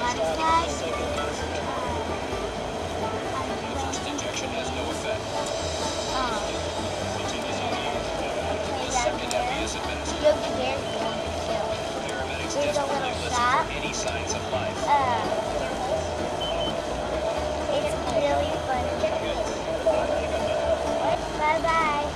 water slide. Detection has no effect. Second FE is administered. You'll be very cool. Paramedics There's a desperately little listen shop. for any signs of life. It's really fun. Bye-bye.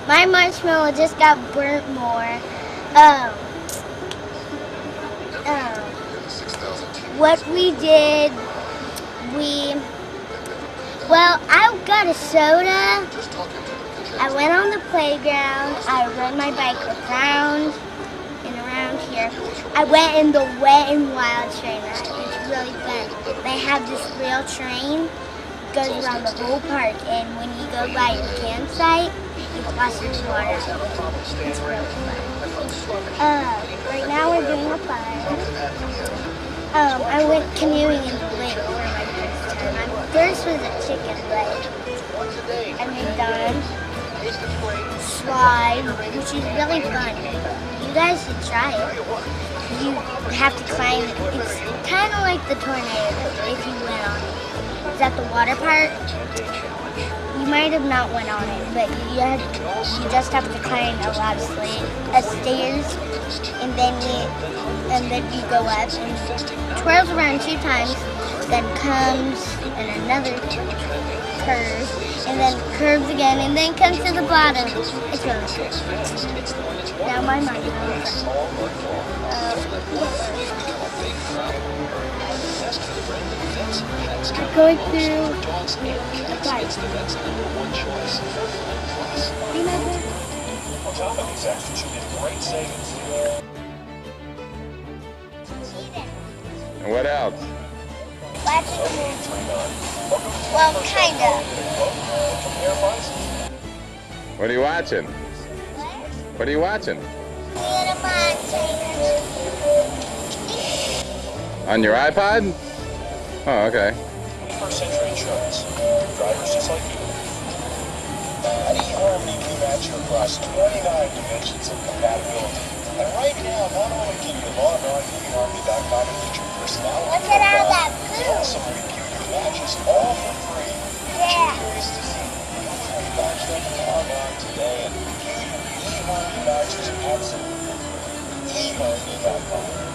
My marshmallow just got burnt more. What we did, I got a soda. I went on the playground. I rode my bike around and around here. I went in the wet and wild train ride. It's really fun. They have this real train. Goes around the whole park, and when you go by your campsite, it flushes water. It's really fun. Right now we're doing a fire. I went canoeing in the lake for my first time. My first was a chicken leg. I made done slide, which is really fun. You guys should try it. You have to climb. It's kind of like the tornado if you went on it. Is that the water part? You might have not went on it, but you just have to climb a lot of stairs, and then you go up and twirls around 2 times, then comes and another curve, and then curves again, and then comes to the bottom. It's really cool. Now my mind goes. Going through the bike. And what else? Watching a movie. Well, kind of. What are you watching? What are you watching? On your iPod? Oh, okay. 21st century insurance. Drivers just like you. Maddie Harmony can match you across 29 dimensions of compatibility. And right now, not only can you log on to eHarmony.com and get your personality Look at all that they food. also review your matches all for free. Yeah. Curious to see which match they can log on today and view your absolutely emo in that car.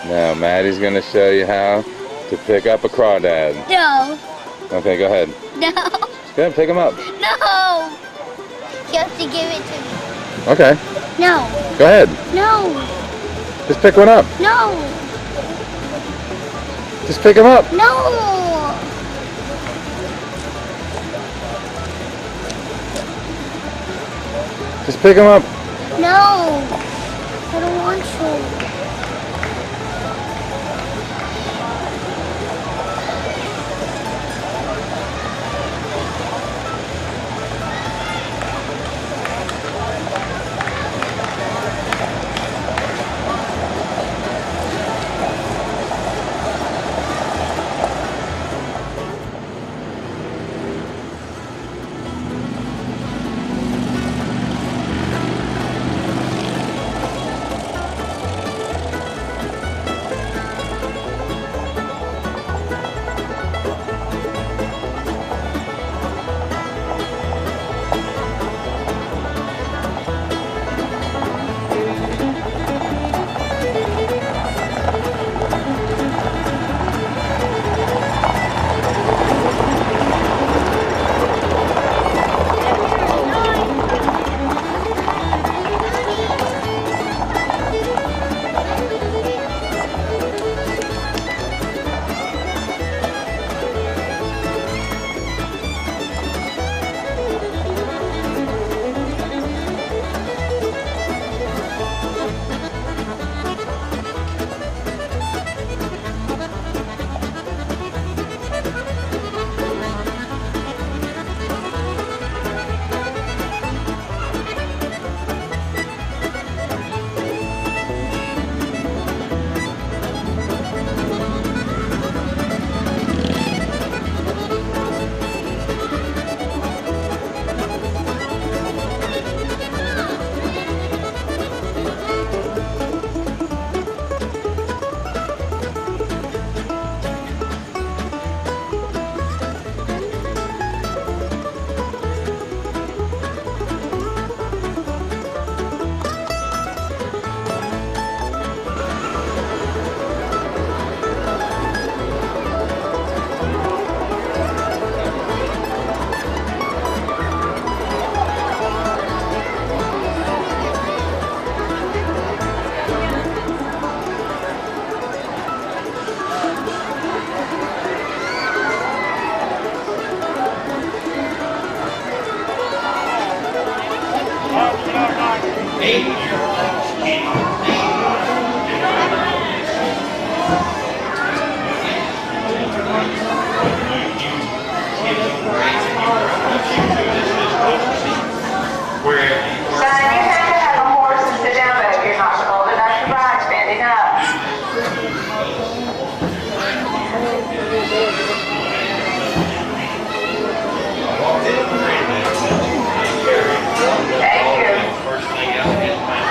Now Maddie's gonna show you how to pick up a crawdad. No. Okay, go ahead. No. Go ahead, pick him up. No. You have to give it to me. Okay, No. go ahead. No. Just pick one up. No. Just pick him up. No. Just pick him up. No. I don't want to. First thing out,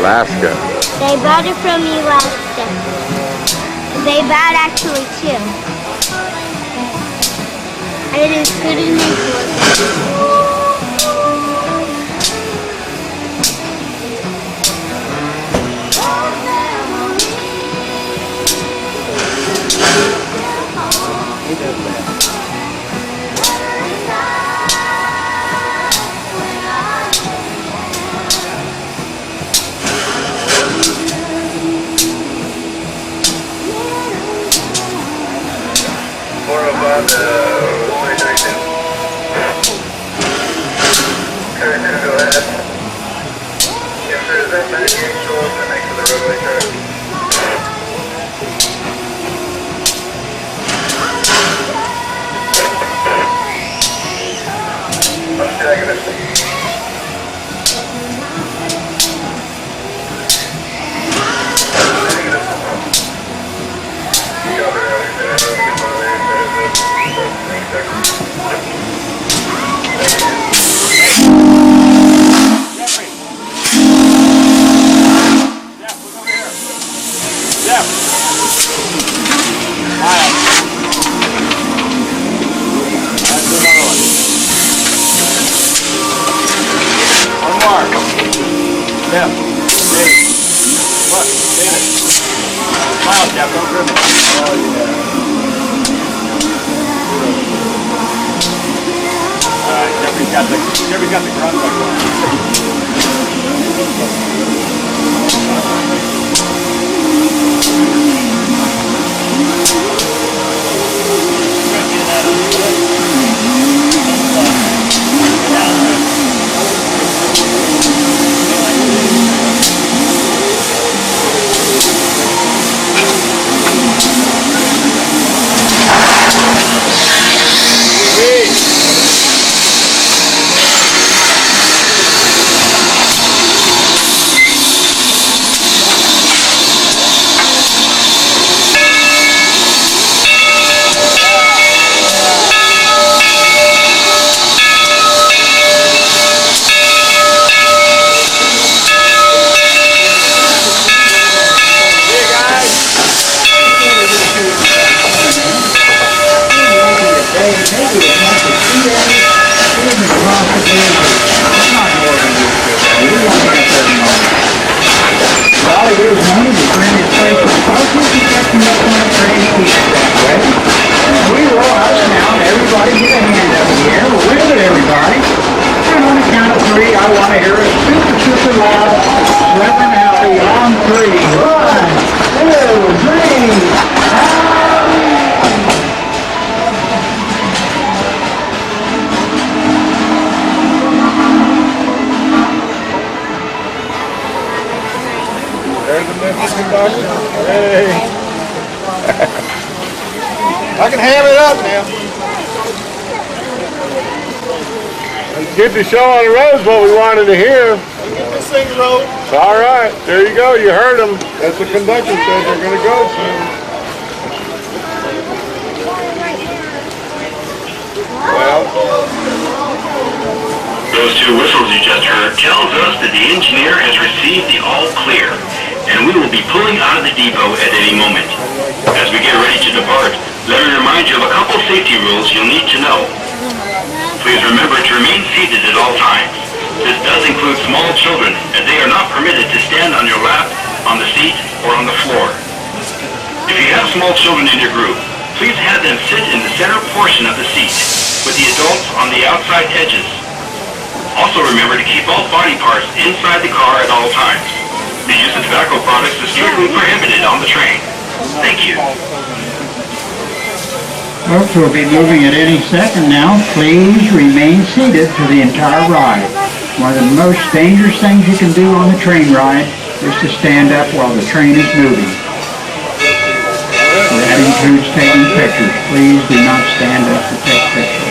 Alaska. They brought it from Alaska. They bought actually two. It is pretty nice. Go ahead. If there's that many gates going to make the roadway turn. I'm tagging it. Jeff, David. What? David. Smile, Jeff, don't grip it. Oh, yeah. Alright, Jeffrey's got the grunt back on. Hey. I can ham it up now. Get the show on the road's what we wanted to hear. Get this thing rolling. All right, there you go. You heard them. That's the conductor said they're going to go soon. Well, those two whistles you just heard tells us that the engineer has received the all clear, and we will be pulling out of the depot at any moment. As we get ready to depart, let me remind you of a couple safety rules you'll need to know. Please remember to remain seated at all times. This does include small children, as they are not permitted to stand on your lap, on the seat, or on the floor. If you have small children in your group, please have them sit in the center portion of the seat, with the adults on the outside edges. Also remember to keep all body parts inside the car at all times. The use of tobacco products is strictly prohibited on the train. Thank you. Folks, we'll be moving at any second now. Please remain seated for the entire ride. One of the most dangerous things you can do on the train ride is to stand up while the train is moving. That includes taking pictures. Please do not stand up to take pictures.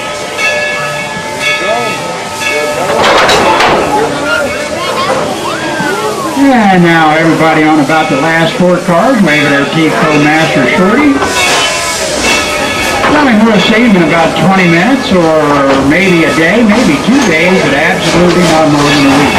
And now everybody on about the last 4 cars, wave at our T-Co Master Shorty. Coming with us in about 20 minutes, or maybe a day, maybe 2 days, but absolutely not more than a week.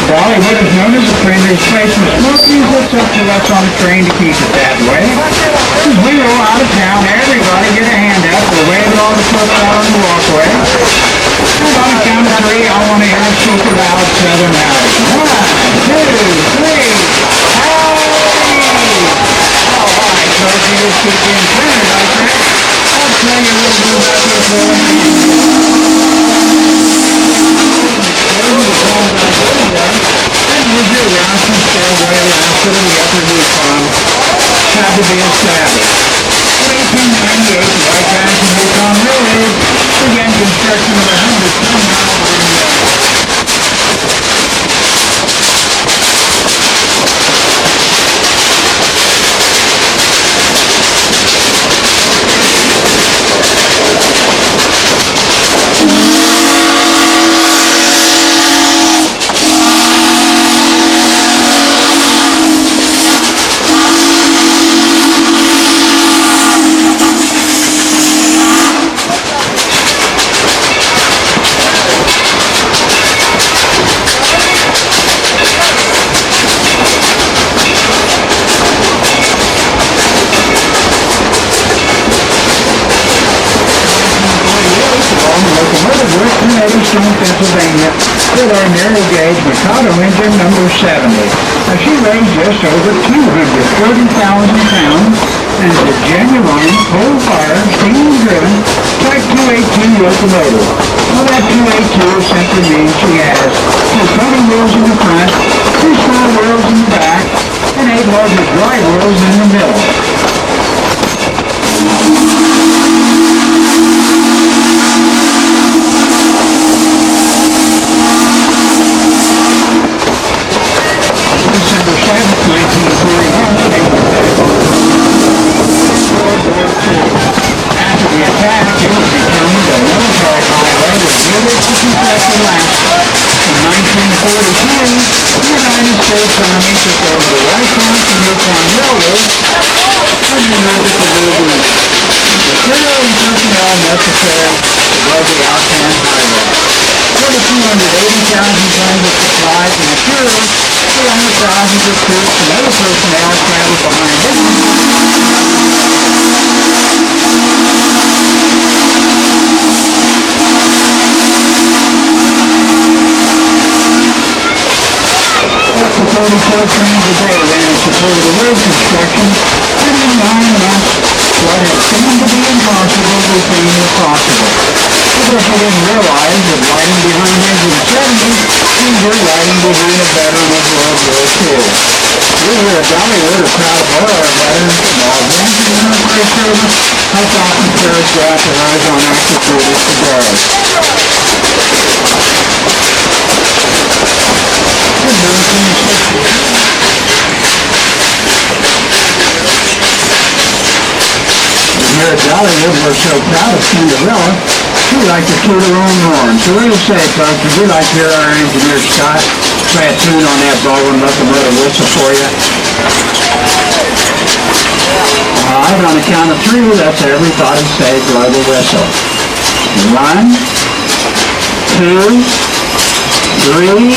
Dollywood is known as the friendliest place in Smokies. It's up to us on the train to keep it that way. As we roll out of town, everybody get a hand up. We're waving all the folks out on the walkway. And on the count of three, I want to hear a super loud Southern howdy. 1, 2, 3, howdy! All right, folks, you just keep getting printed like that. I'll tell you a little bit about this little New Johnson Stairway last of the Upper Yukon had to be established. In 1898, the White Guys in Yukon Railroad began construction of a 110-mile line railroad. Pennsylvania with our narrow gauge Mikado engine number 70. Now she weighs just over 230,000 pounds and is a genuine coal-fired, steam-driven Type 282 locomotive. Well, that 282 simply means she has 2 front wheels in the front, 2 small wheels in the back, and 8 larger dry wheels in the middle. December 7th, 1941, after the attack, it was determined that a military highway would give it to construction last. In 1943, the United States Army took over the Yukon and Yukon Railroad and united to move the material and personnel necessary to build the Alcan Highway. 280,000 tons of supplies and materials, 300,000 of troops and other personnel traveled behind it. Up to 34 trains a day ran in support of the road construction, and in 9 months, what had seemed to be impossible became possible. But you didn't realize that riding behind engine 70 means you're riding behind a veteran of World War II. We here at Dollywood are proud of all our veterans and all the military service. I've often encouraged to authorize on active duty today. In 1960, here at Dollywood, we're so proud of Cinderella, we like to toot our own horn. So what do you say, folks? Would you like to hear our engineer Scott play a tune on that bow and locomotive whistle for you? All right, on the count of 3, let's everybody say blow the whistle. 1, 2, 3,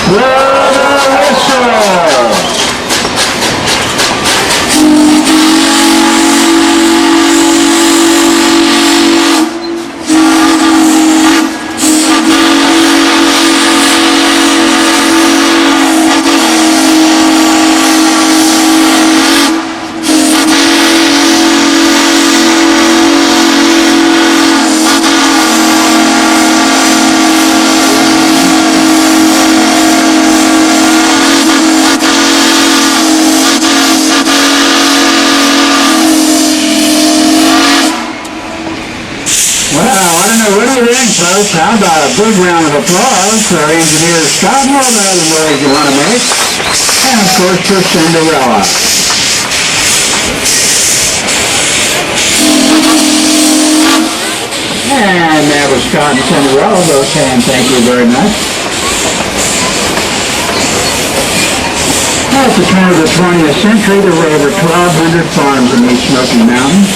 blow the whistle! What do you think, folks? How about a big round of applause for our engineer Scott and all the other words you want to make? And of course for Cinderella. And that was Scott and Cinderella both saying thank you very much. At the turn of the 20th century, there were over 1,200 farms in these Smoky Mountains.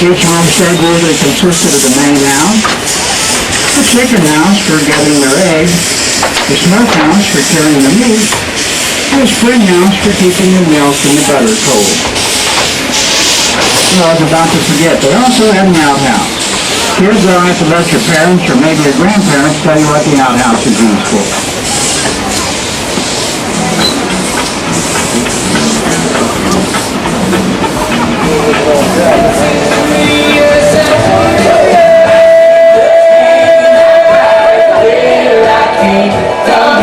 Each homestead usually consisted of the main house, the chicken house for getting their eggs, The smoke house for carrying the meat, and the spring house for keeping the milk and the butter cold. Well, I was about to forget, they also had an outhouse. Kids don't have to let your parents or maybe your grandparents tell you what the outhouse is used for.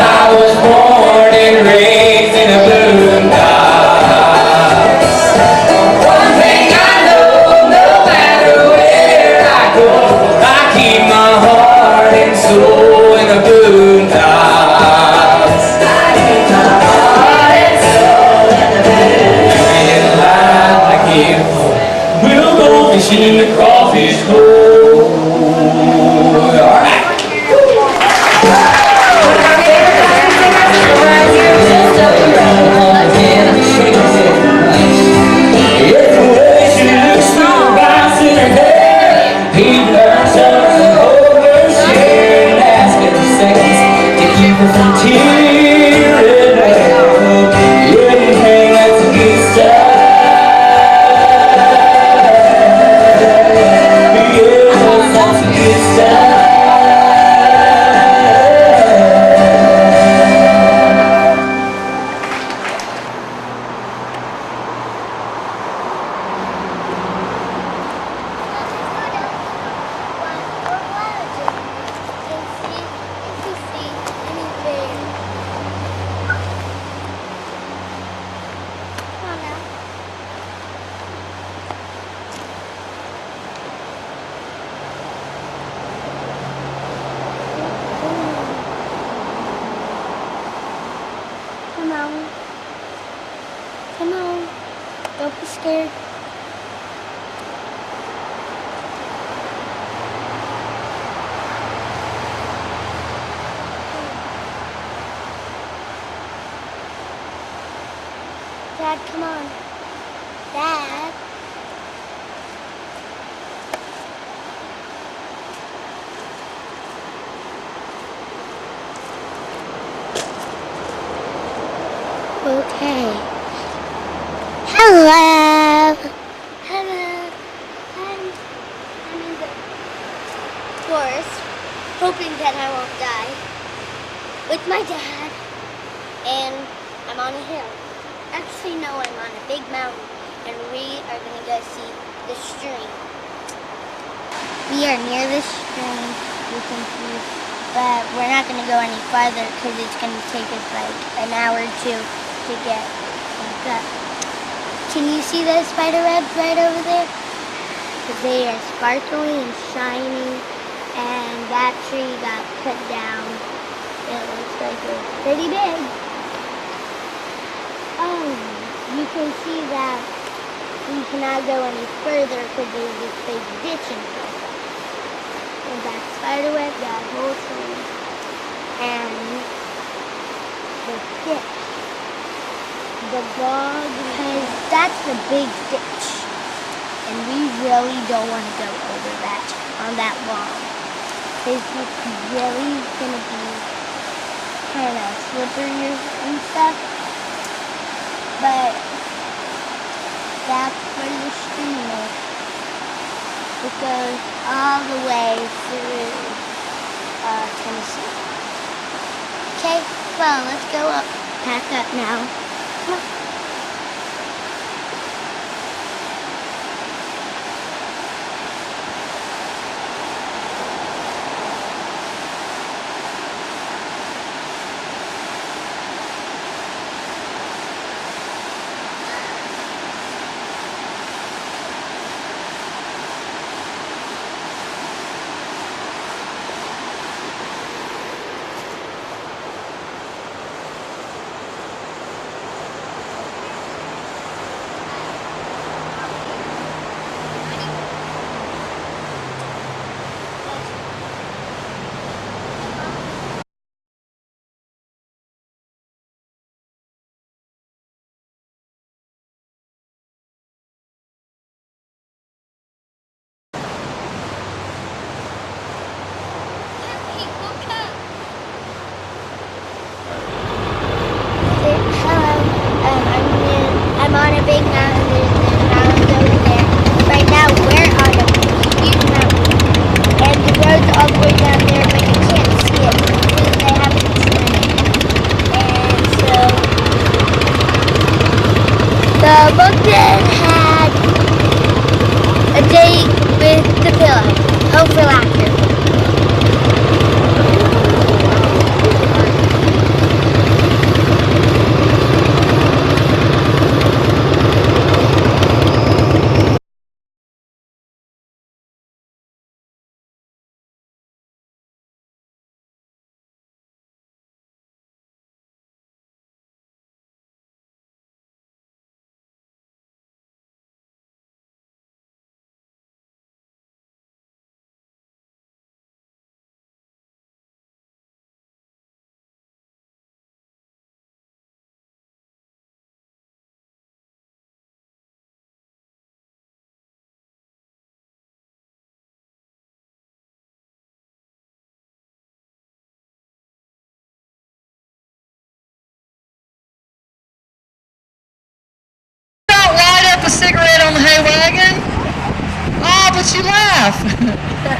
I was born and raised in a boondocks. One thing I know, no matter where I go, I keep my heart and soul in the boondocks. I keep my heart and soul in the boondocks. And like you, we'll go fishing in the crawfish hole. All right. Come on. Don't be scared. Dad, come on. Dad. Okay. Hello. Hello. I'm in the forest, hoping that I won't die, with my dad, and I'm on a hill. Actually, no, I'm on a big mountain, and we are going to go see the stream. We are near the stream, you can see, but we're not going to go any farther because it's going to take us like an hour or two to get back up. Can you see those spider webs right over there? Because they are sparkly and shiny, and that tree got cut down. It looks like it's pretty big. You can see that we cannot go any further because there's this big ditch in front of us. And that spider web, that whole tree, and the ditch. The log, because that's the big ditch, and we really don't want to go over that on that log, because it's really going to be kind of slippery and stuff, but that's where the stream is. It goes all the way through Tennessee. Okay, well, let's go up, pack up now.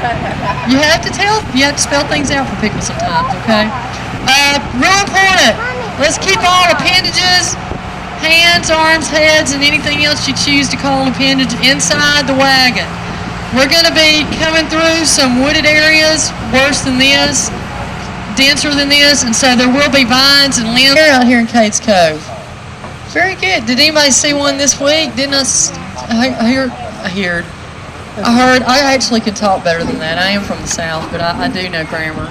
You have to spell things out for people sometimes, okay? Real important. Let's keep all appendages, hands, arms, heads, and anything else you choose to call an appendage inside the wagon. We're going to be coming through some wooded areas, worse than this, denser than this, and so there will be vines and limbs out here in Cates Cove. Very good. Did anybody see one this week? Didn't I heard. I actually can talk better than that. I am from the South, but I do know grammar.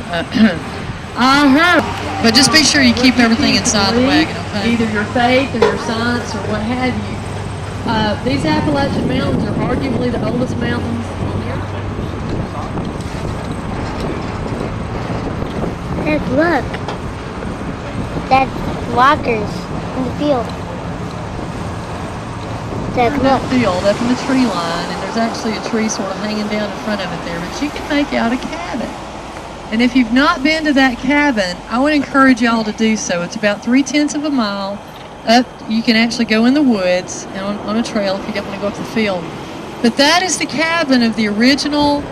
I heard. But just be sure you keep everything inside the wagon, okay? Either your faith or your science or what have you. These Appalachian Mountains are arguably the oldest mountains on the earth. Dad, look. That's walkers in the field. Dad, look. Field up in the tree line, and there's actually a tree sort of hanging down in front of it there, but you can make out a cabin. And if you've not been to that cabin, I would encourage y'all to do so. It's about 3/10 of a mile up. You can actually go in the woods and on a trail if you don't want to go up the field. But that is the cabin of the original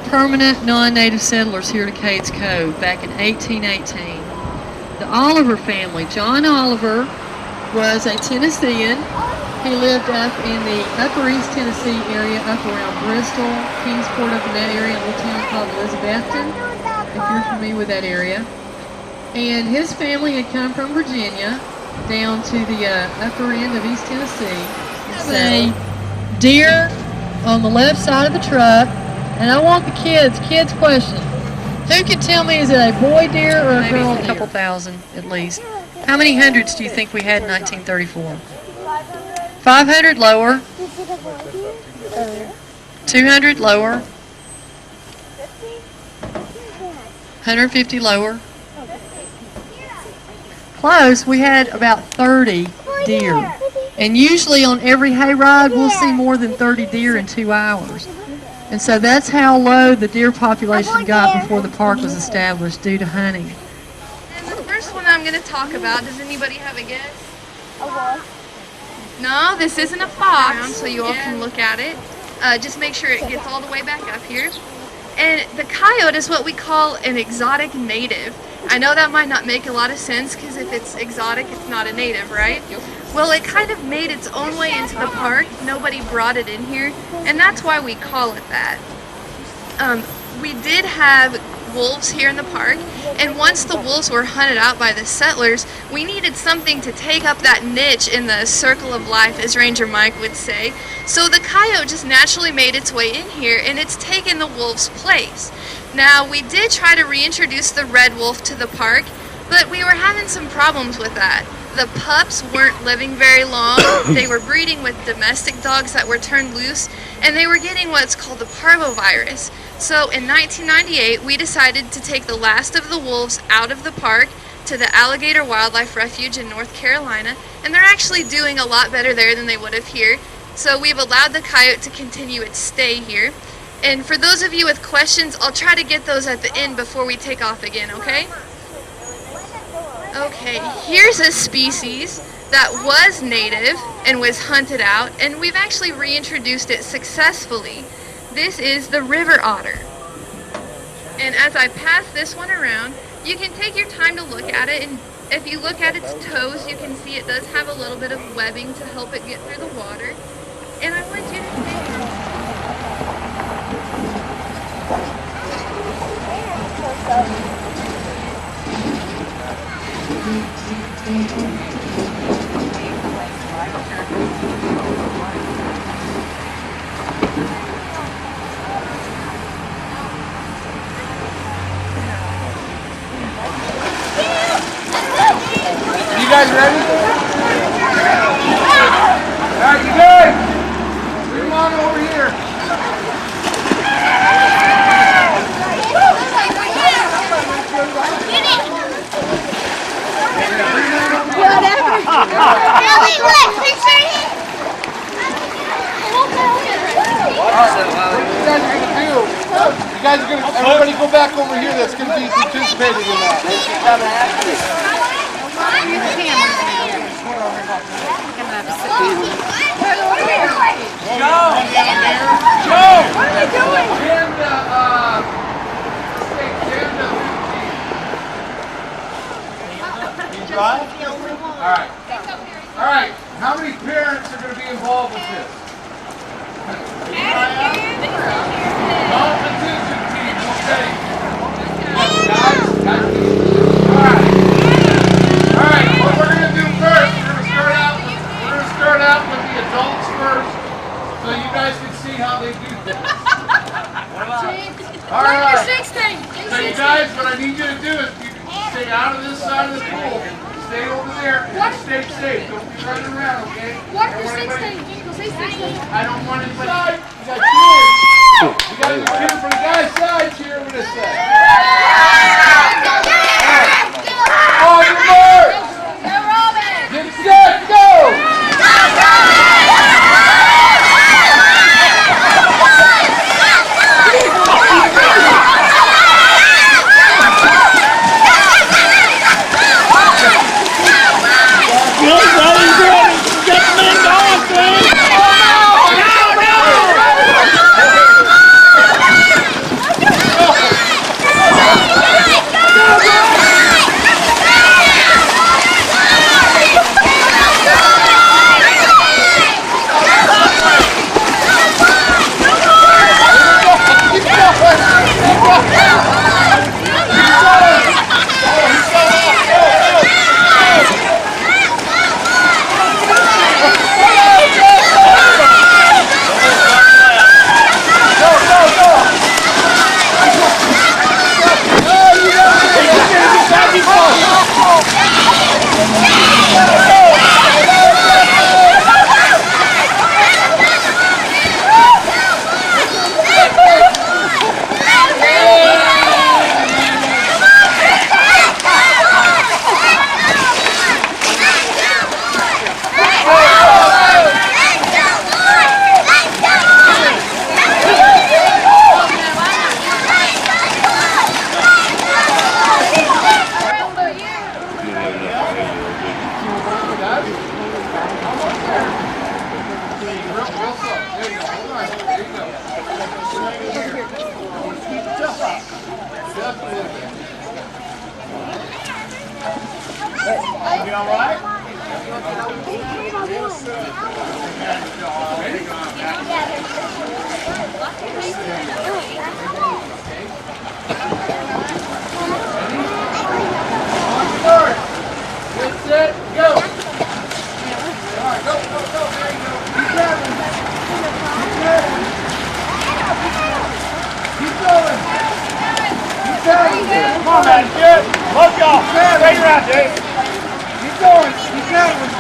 permanent non-native settlers here to Cates Cove back in 1818. The Oliver family. John Oliver was a Tennessean. He lived up in the upper East Tennessee area, up around Bristol, Kingsport, up in that area, a little town called Elizabethton, if you're familiar with that area. And his family had come from Virginia down to the upper end of East Tennessee. There's a deer on the left side of the truck, and I want the kids question. Who can tell me, is it a boy deer or a girl deer? A couple thousand at least. How many hundreds do you think we had in 1934? 500 lower. 200 lower. 150 lower. Close. We had about 30 deer. And usually on every hayride we'll see more than 30 deer in 2 hours. And so that's how low the deer population got before the park was established due to hunting. And the first one I'm going to talk about, does anybody have a guess? A wolf. No, this isn't a fox, so you all can look at it. Just make sure it gets all the way back up here. And the coyote is what we call an exotic native. I know that might not make a lot of sense because if it's exotic, it's not a native, right? Well, it kind of made its own way into the park. Nobody brought it in here, and that's why we call it that. We did have wolves here in the park, and once the wolves were hunted out by the settlers, we needed something to take up that niche in the circle of life, as Ranger Mike would say. So the coyote just naturally made its way in here, and it's taken the wolf's place. Now, we did try to reintroduce the red wolf to the park, but we were having some problems with that. The pups weren't living very long. They were breeding with domestic dogs that were turned loose, and they were getting what's called the parvovirus. So in 1998, we decided to take the last of the wolves out of the park to the Alligator Wildlife Refuge in North Carolina, and they're actually doing a lot better there than they would have here. So we've allowed the coyote to continue its stay here. And for those of you with questions, I'll try to get those at the end before we take off again, okay? Okay, here's a species that was native and was hunted out, and we've actually reintroduced it successfully. This is the river otter. And as I pass this one around, you can take your time to look at it, and if you look at its toes, you can see it does have a little bit of webbing to help it get through the water. And I want you to take You guys ready? Alright, you good? Bring them on over here. Ellie, look, fish right here. You guys are gonna, everybody go back over here that's gonna be participating in that. All right. How many parents are going to be involved with this? Competition team. Okay. Guys. All right. What we're going to do first, we're going to start out with the adults first, so you guys can see how they do this. All right. So you guys, what I need you to do is you stay out of this side of the pool. Stay over there and stay safe. Don't be running around, okay? What for 16? I don't want anybody. You got cheers. You guys are cheering for the guy's side. Cheer with this side. On your marks. Get set, go! You all right? Get set, go! All right, go, go, go, there you go. Keep traveling. Keep going. Keep traveling. Come on, Maddie, good. Love y'all. Stay around, Dave. Keep going, keep traveling.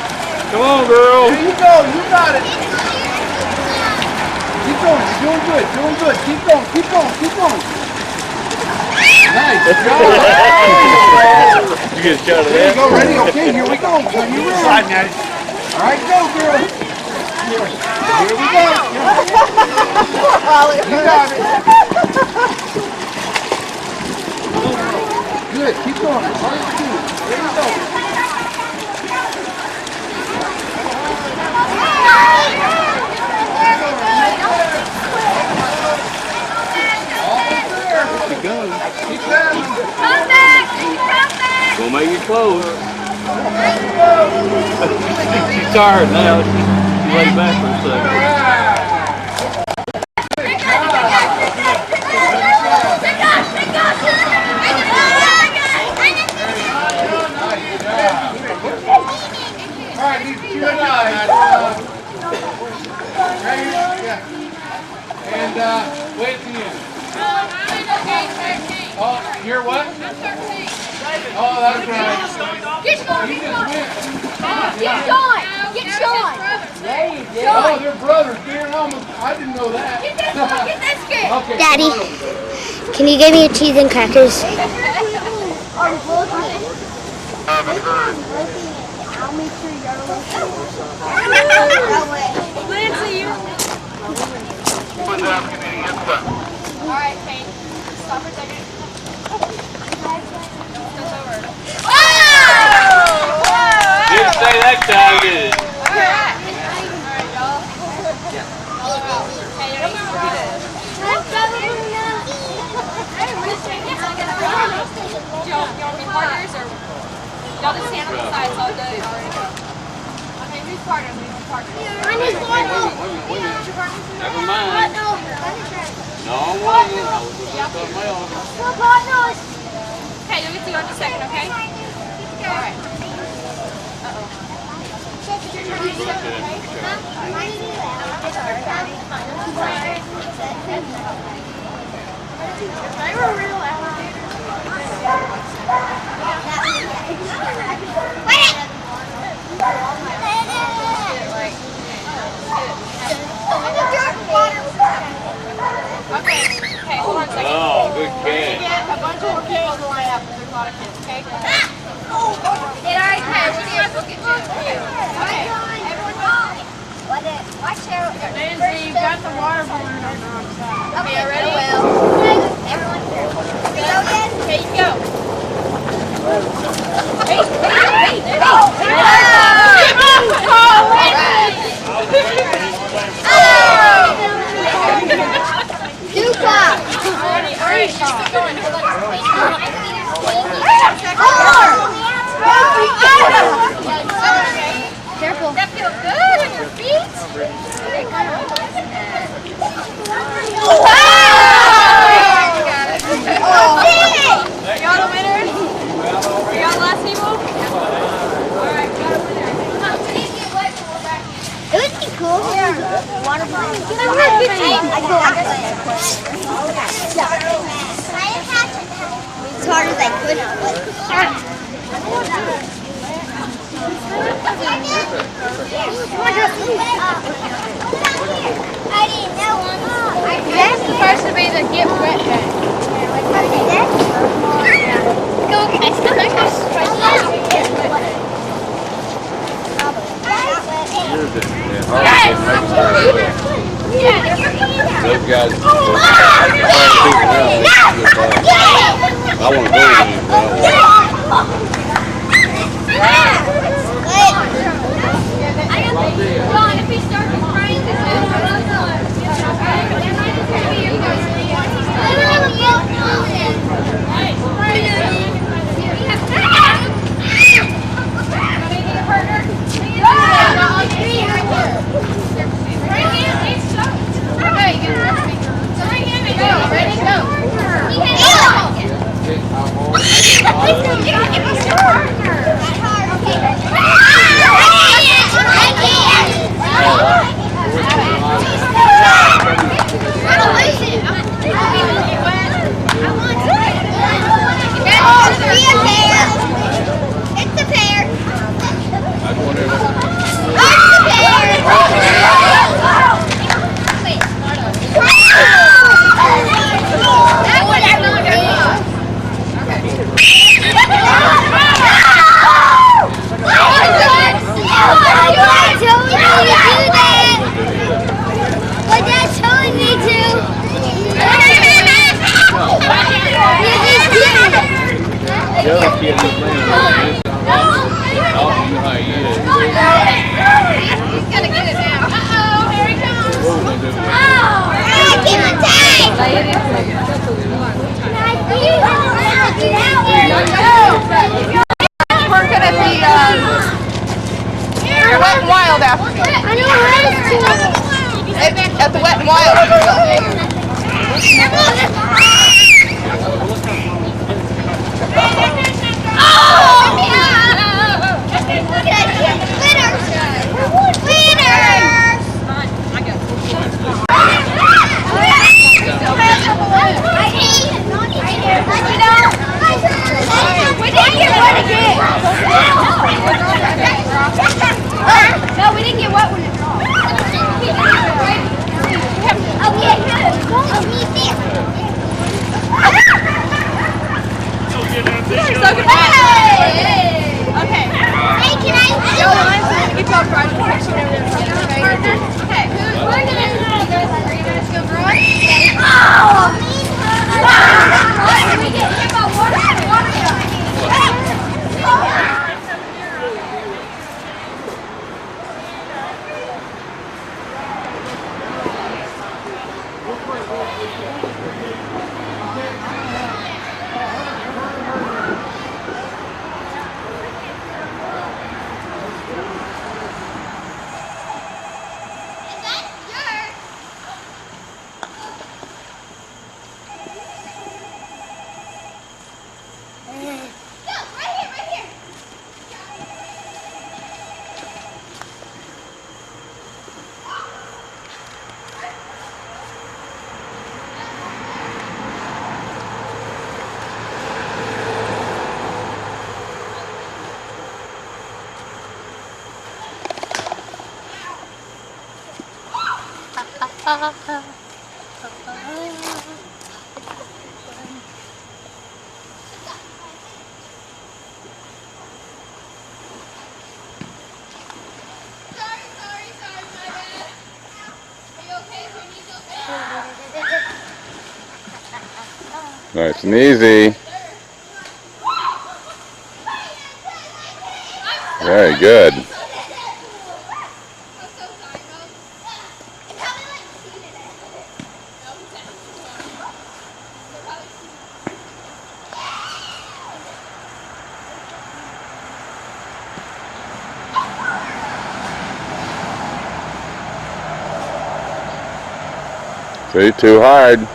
Come on, girl. There you go, you got it. Keep going, you're doing good, doing good. Keep going, keep going, keep going. Nice, let's go. You get a shot of There that. you go, ready? Okay, here we go. Turn you around. Slide, Maddie. All right, go, girl. Here we go. You got it. Good, keep going. Hard to do. There you go. Keep going. Keep traveling. Come back! Come back! Gonna make it close. She's tired now. She laid back for a second. All right, these two guys. Right here. Yeah. And wait at the end. Oh, you're what? Oh, that's right. Get Sean! He just went. Get Sean! Get Sean! Oh, they're brothers. They're almost, I didn't know that. Get this kid! Okay. Daddy, can you give me a cheese and crackers? Alright, Kate. Stop for a second. Didn't say that time, did it? Alright, y'all. Y'all just stand on the sides all day. Okay, who's partner? Mine is Cardinal. Never mind. Cardinal. No, I wasn't. I was looking at something else. No, Cardinals. Okay, you'll get to go in a second, okay? Alright. They were real alligators. Okay, hold on a second. Oh, good catch. Get a bunch of more people to line up. There's a lot of kids, okay? It already passed. Okay, everyone go. Watch out. Nancy, you got the water balloon on the wrong side. Okay, ready? Everyone careful. Okay, you go. Alright, she's still going. Careful. That feels good on your feet. Y'all the winners? Y'all the last people? Alright, got a winner. It would be cool. Water balloon. As hard as I could. I didn't know. That's supposed to be the get wet bag. Go, can I still make this? Those guys, I want to go with you, John, if he starts crying, this is It's a pair. the other kid was playing with this. I don't know how he is. He's gonna get it now. Uh-oh, here he comes. Give it time. We're gonna be Wet and Wild after this. I know where At the Wet and Wild. No, we didn't get wet when it dropped. Okay. Hey, can I? Yo, let's get y'all fried and picture over there. Okay, we're gonna go. Are you guys gonna grow it? Can we get hit by water? Nice and easy. Very good. See, too hard.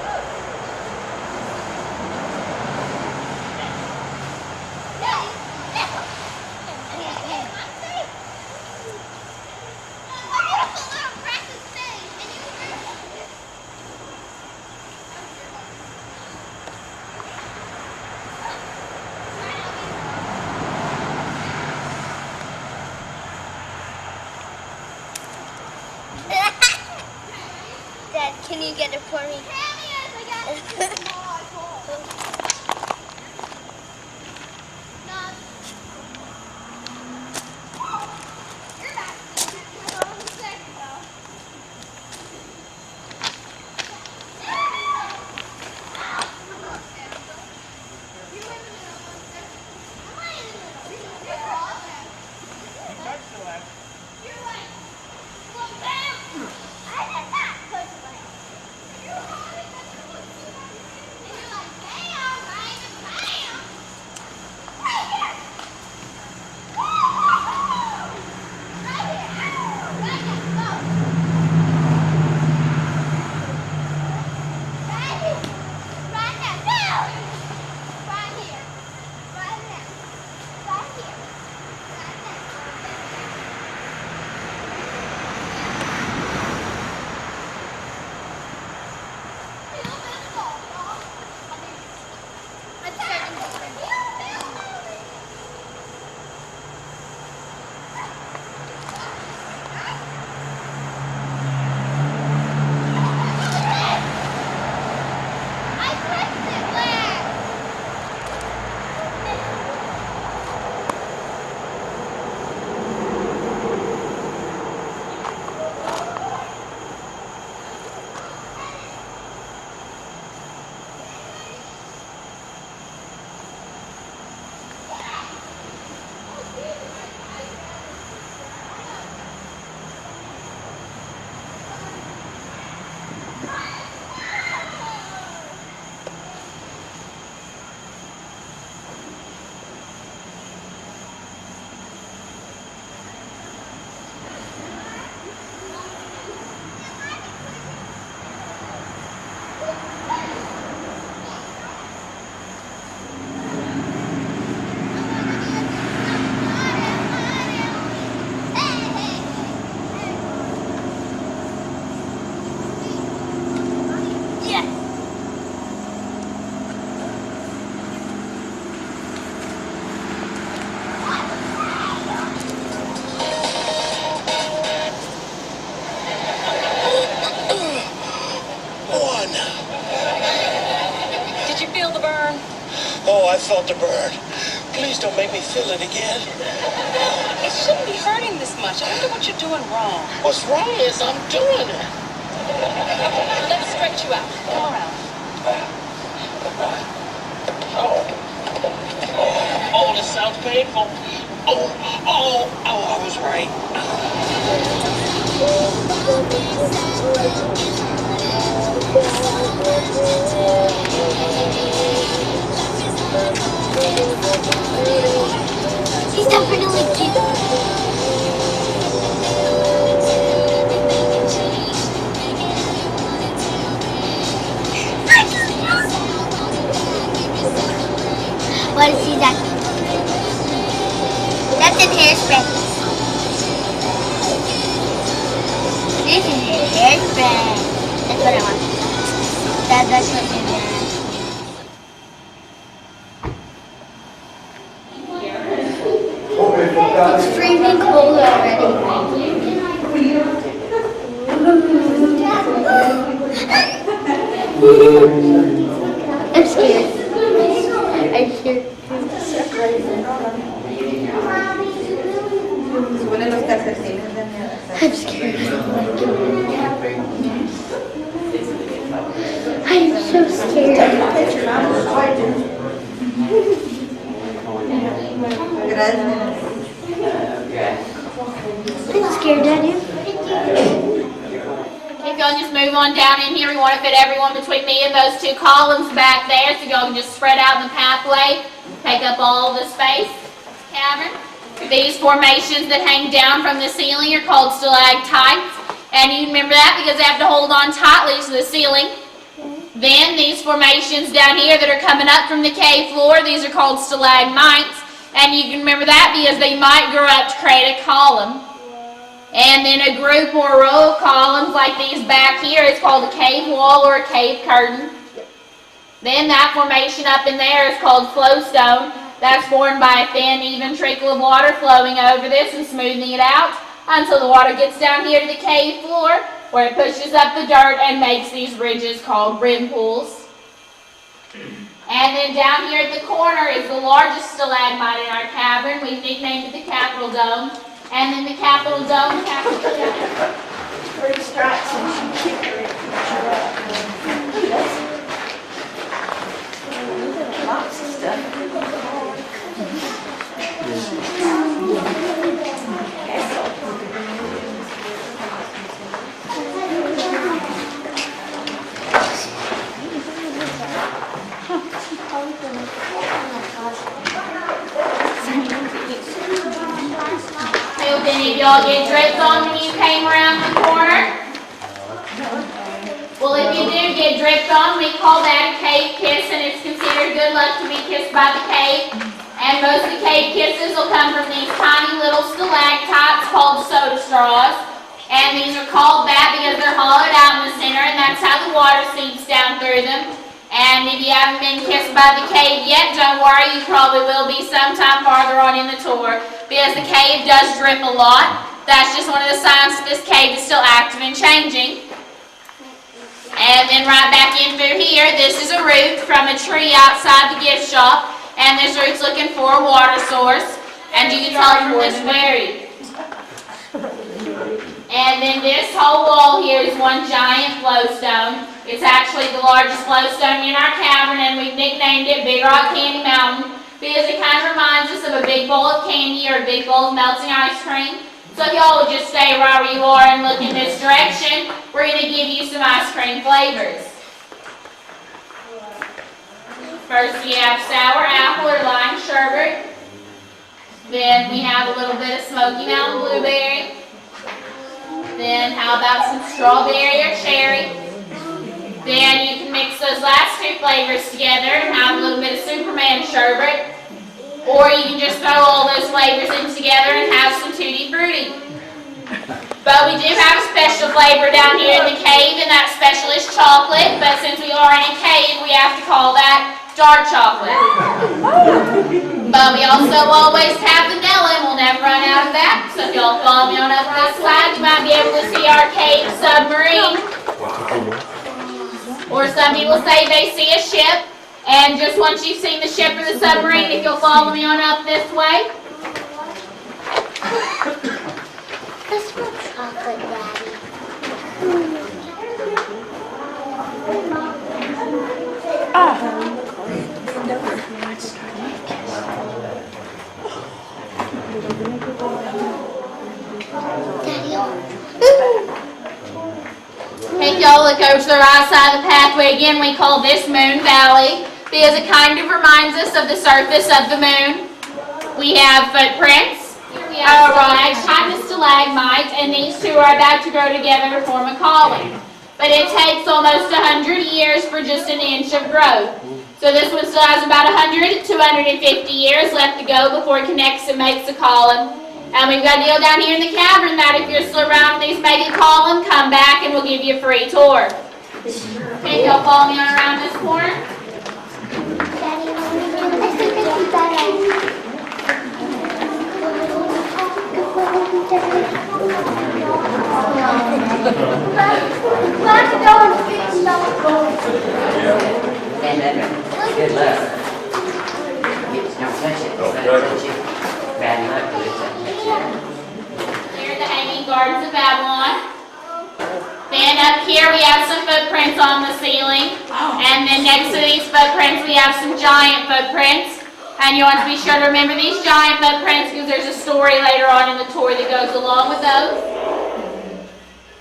Dad, can you get it for me? Oh, I felt the burn. Please don't make me feel it again. It shouldn't be hurting this much. I wonder what you're doing wrong. What's wrong is I'm doing it. Let's stretch you out. Come around. Oh, this sounds painful. I was right. He's definitely cute. What is he that? That's an hairspray. This is a hairspray. That's what I want. That's what I want. It's freezing cold already. I'm scared. I'm scared. I'm scared. I'm so scared. I'm scared, Daddy. If y'all just move on down in here, we want to fit everyone between me and those two columns back there, so y'all can just spread out in the pathway, take up all the space. Cavern. These formations that hang down from the ceiling are called stalactites, and you remember that because they have to hold on tightly to the ceiling. Then these formations down here that are coming up from the cave floor, these are called stalagmites, and you can remember that because they might grow up to create a column. And then a group or a row of columns like these back here is called a cave wall or a cave curtain. Then that formation up in there is called flowstone. That's formed by a thin, even trickle of water flowing over this and smoothing it out until the water gets down here to the cave floor where it pushes up the dirt and makes these ridges called rim pools. And then down here at the corner is the largest stalagmite in our cavern. We've nicknamed it the Capitol Dome. And then the Capitol Dome, Pretty stripes and lots of stuff. Did any of y'all get dripped on when you came around the corner? Well, if you do get dripped on, we call that a cave kiss, and it's considered good luck to be kissed by the cave. And most of the cave kisses will come from these tiny little stalactites called soda straws. And these are called that because they're hollowed out in the center, and that's how the water seeps down through them. And if you haven't been kissed by the cave yet, don't worry, you probably will be sometime farther on in the tour, because the cave does drip a lot. That's just one of the signs that this cave is still active and changing. And then right back in through here, this is a root from a tree outside the gift shop, and this root's looking for a water source, and you can tell from this berry. And then this whole wall here is one giant flowstone. It's actually the largest flowstone in our cavern, and we've nicknamed it Big Rock Candy Mountain because it kind of reminds us of a big bowl of candy or a big bowl of melting ice cream. So if y'all would just stay right where you are and look in this direction, we're going to give you some ice cream flavors. First we have sour apple or lime sherbet. Then we have a little bit of Smoky Mountain blueberry. Then how about some strawberry or cherry? Then you can mix those last two flavors together and have a little bit of Superman sherbet. Or you can just throw all those flavors in together and have some Tutti Frutti. But we do have a special flavor down here in the cave, and that special is chocolate. But since we are in a cave, we have to call that dark chocolate. But we also always have vanilla, and we'll never run out of that. So if y'all follow me on up this slide, you might be able to see our cave submarine. Or some people say they see a ship. And just once you've seen the ship or the submarine, if you'll follow me on up this way. That's not chocolate, Daddy. If y'all look over to the right side of the pathway again, we call this Moon Valley because it kind of reminds us of the surface of the moon. We have footprints. Here we have stalagmite, and these two are about to grow together to form a column. But it takes almost 100 years for just an inch of growth. So this one still has about 100 to 250 years left to go before it connects and makes a column. And we've got a deal down here in the cavern that if you're still around these make a column, come back and we'll give you a free tour. Okay, y'all follow me on around this corner. up here we have some footprints on the ceiling. And then next to these footprints we have some giant footprints. And you want to be sure to remember these giant footprints because there's a story later on in the tour that goes along with those.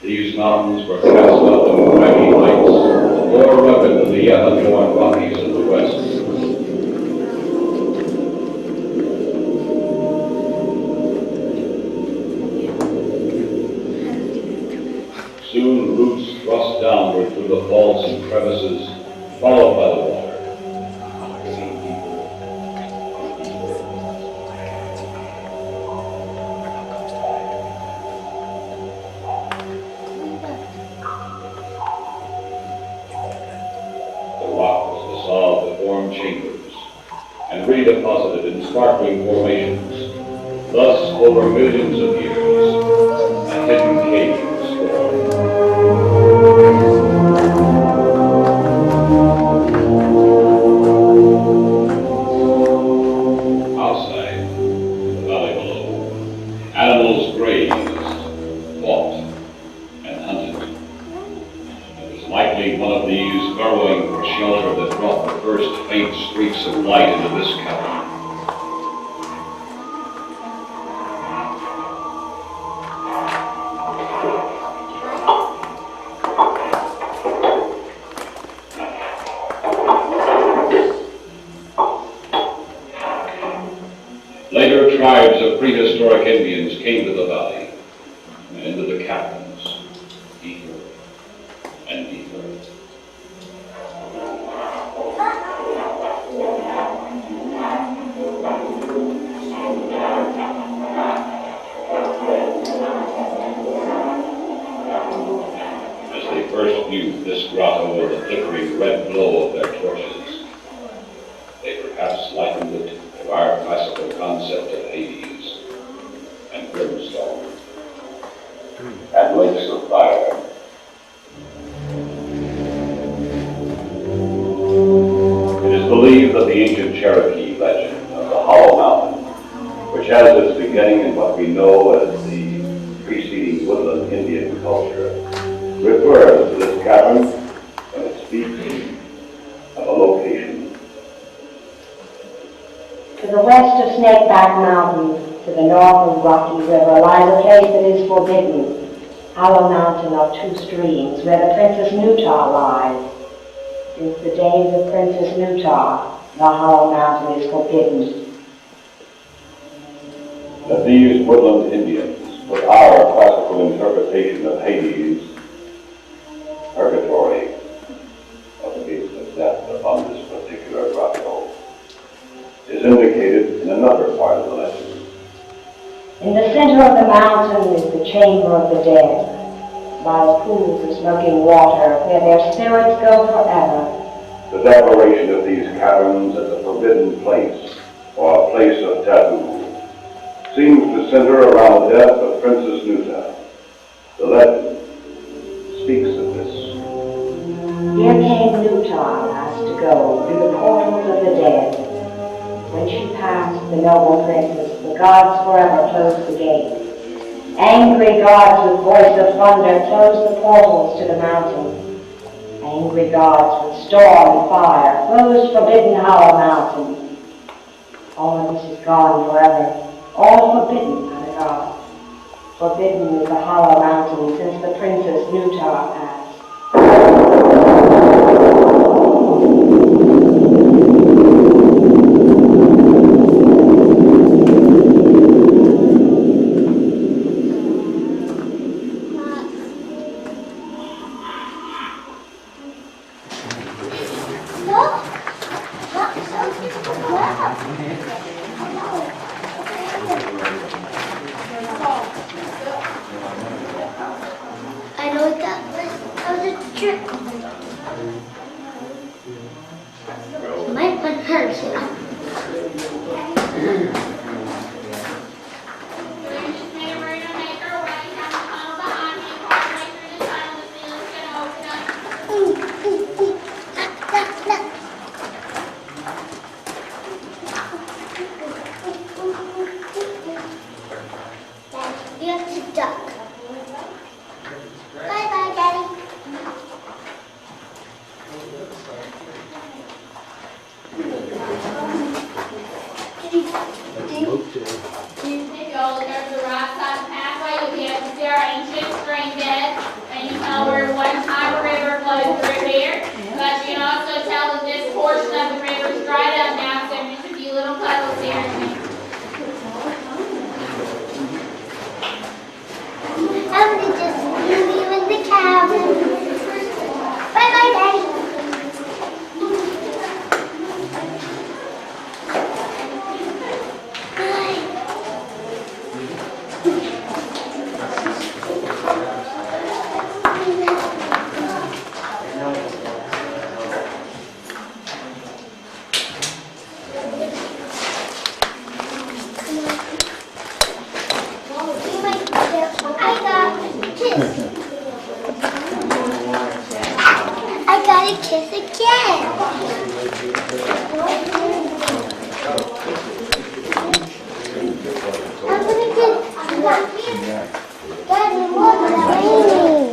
These mountains were cast up in craggy heights, more rugged than the yet unworn Rockies of the West. Soon roots thrust downward through the faults and crevices, followed by the water. Chambers and redeposited in sparkling formations. Thus, over millions of years, a hidden cave was formed. Outside, the valley below, animals grazed, fought, and hunted. It was likely one of these burrowing for shelter that brought the first faint streaks of light into this cavern. Later, tribes of prehistoric Indians came to the valley and into the caverns, deeper and deeper. First viewed this grotto with the flickering red glow of their torches, they perhaps likened it to our classical concept of Hades and brimstone and lakes of fire. It is believed that the ancient Cherokee legend of the Hollow Mountain, which has its beginning in what we know as the preceding woodland Indian culture, refers to this cavern when it speaks of a location. To the west of Snakeback Mountain, to the north of Rocky River, lies a place that is forbidden, Hollow Mountain of Two Streams, where the Princess Nutah lies. Since the days of Princess Nutah, the Hollow Mountain is forbidden. That these woodland Indians, with our classical interpretation of Hades, purgatory, of the gates of death upon this particular grotto, is indicated in another part of the legend. In the center of the mountain is the chamber of the dead, by the pools of smoking water, where their spirits go forever. The declaration of these caverns as a forbidden place, or a place of taboo, seems to center around the death of Princess Nutah. The legend speaks of this. Here came Nutah last to go through the portals of the dead. When she passed the noble princess, the gods forever closed the gate. Angry gods with voice of thunder closed the portals to the mountain. Angry gods with storm and fire closed forbidden Hollow Mountain. All of this is gone forever, all forbidden by the gods. Forbidden is the Hollow Mountain since the Princess Nutah passed. I know that was a trick. My one hurts now. You have to duck. Bye-bye, Daddy. If y'all look over the right side of the pathway, you'll be able to see our ancient stream bed. And you know where one time a river flowed through here. But you can also tell that this portion of the river is dried up now, so there's just a few little puddles here and there. I'm gonna just leave you in the cabin. Bye-bye, Daddy. I got a kiss again. I'm gonna get Daddy, look, it's raining.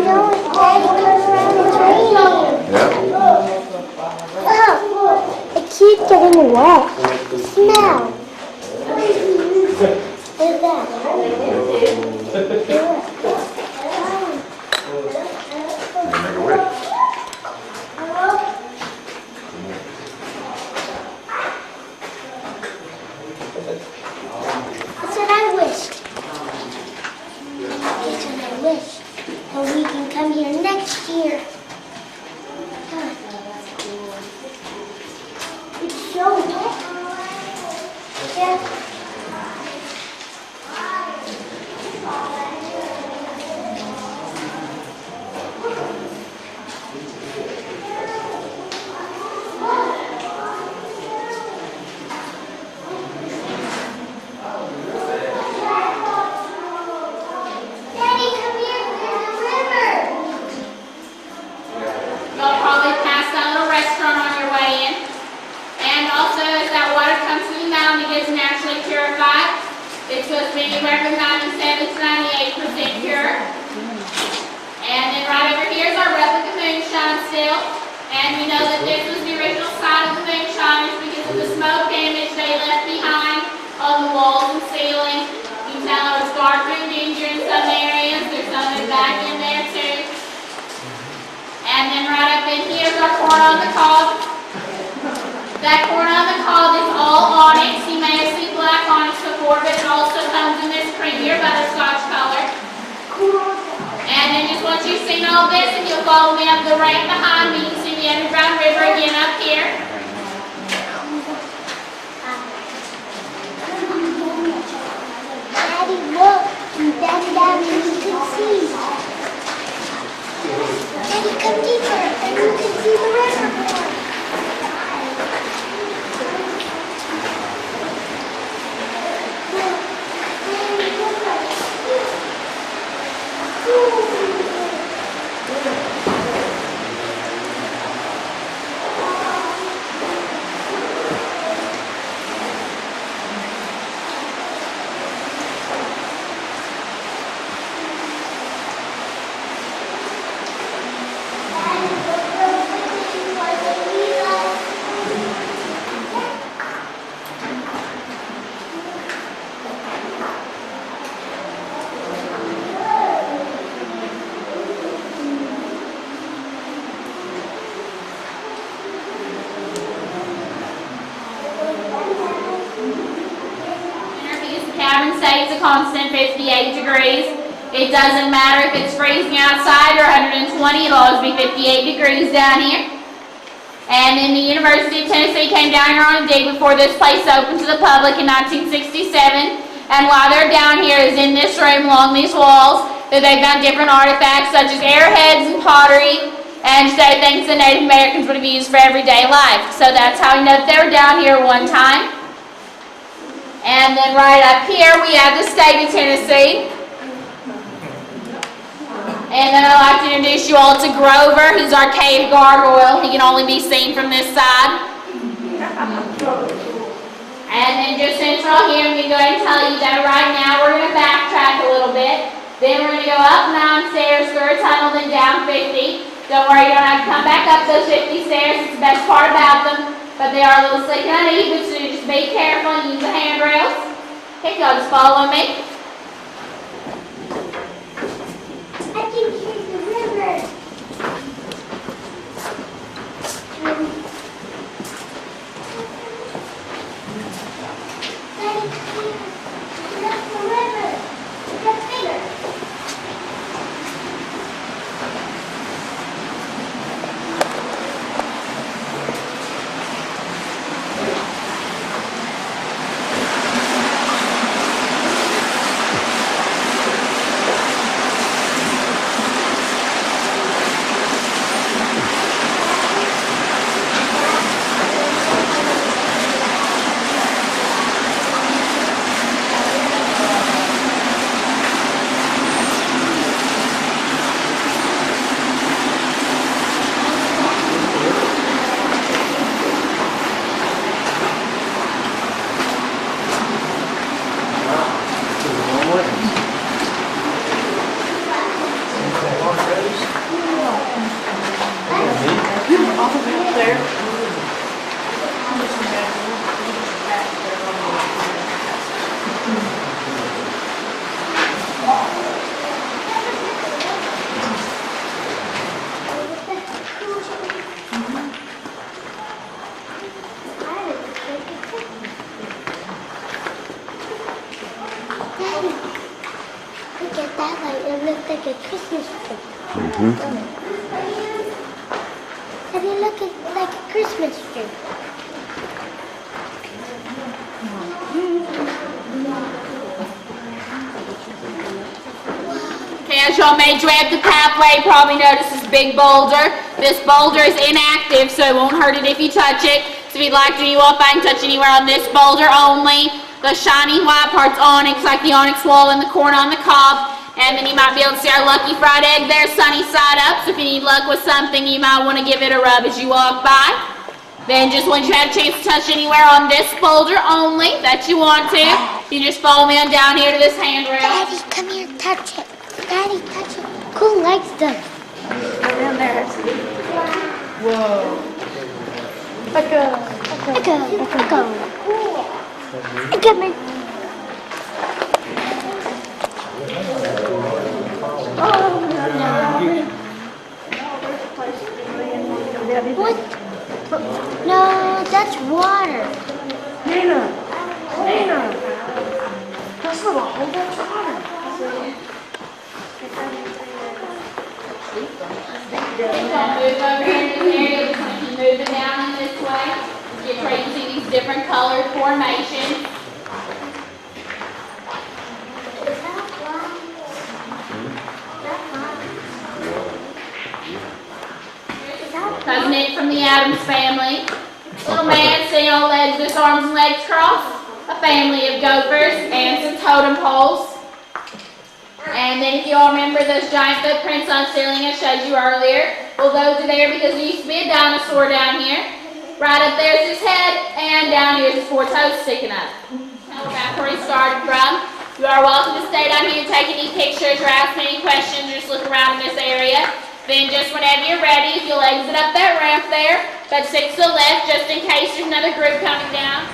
No, Daddy, turn around, it's raining. Oh, it keeps getting wet. Smell. What is that? Make a wish. That's what I wished. That's what I wished. And we can come here next year. It's so wet. Yeah. It's supposed to be anywhere from 97 to 98% pure. And then right over here is our replica moonshine still. And we know that this was the original site of the moonshiners because of the smoke damage they left behind on the walls and ceiling. You can tell it was dark and dingy in some areas. There's something back in there too. And then right up in here is our corn on the cob. That corn on the cob is all onyx. You may have seen black onyx before, but it also comes in this creamier butterscotch color. And then just once you've seen all this, and you'll follow me up the ramp behind me, you can see the underground river again up here. Daddy, look. Daddy, you can see. Daddy, come deeper, and you can see the river. Stays a constant 58 degrees. It doesn't matter if it's freezing outside or 120, it'll always be 58 degrees down here. And then the University of Tennessee came down here on a dig before this place opened to the public in 1967. And while they're down here is in this room along these walls that they've found different artifacts such as arrowheads and pottery and just other things that Native Americans would have used for everyday life. So that's how we know that they were down here one time. And then right up here we have the state of Tennessee. And then I'd like to introduce you all to Grover, who's our cave gargoyle. He can only be seen from this side. And then just central here, I'm going to go ahead and tell you that right now we're going to backtrack a little bit. Then we're going to go up 9 stairs through a tunnel, then down 50. Don't worry, you don't have to come back up those 50 stairs. It's the best part about them. But they are a little slick and uneven, so you just Just be careful and use the handrails. Okay, y'all just follow me. I can hear the river. Daddy, look the river. It gets bigger. Look at that light. It looks like a Christmas tree. And it looks like a Christmas tree. Okay, as y'all made your way up the pathway, you probably noticed this big boulder. This boulder is inactive, so it won't hurt it if you touch it. So if you'd like to, you won't find touch anywhere on this boulder only. The shiny white part's onyx, like the onyx wall in the corner on the cob. And then you might be able to see our lucky fried egg there, sunny side up. So if you need luck with something, you might want to give it a rub as you walk by. Then just once you have a chance to touch anywhere on this boulder only that you want to, you just follow me on down here to this handrail. Daddy, come here, touch it. Daddy, touch it. Cool likes them. Down there. Whoa. Come here. What? No, that's water. Nana. That's not a whole bunch of water. Don't move over here in this area. Just want to keep moving down in this way. Get ready to see these different colored formations. Cousin Nick from the Addams family. Little man sitting on legs with his arms and legs crossed. A family of gophers and some totem poles. And then if you all remember those giant footprints on the ceiling I showed you earlier, well, those are there because there used to be a dinosaur down here. Right up there is his head, and down here is his 4 toes sticking up. Now back where he started from. You are welcome to stay down here and take any pictures or ask me any questions or just look around in this area. Then just whenever you're ready, if you'll exit up that ramp there, but stick to the left just in case there's another group coming down.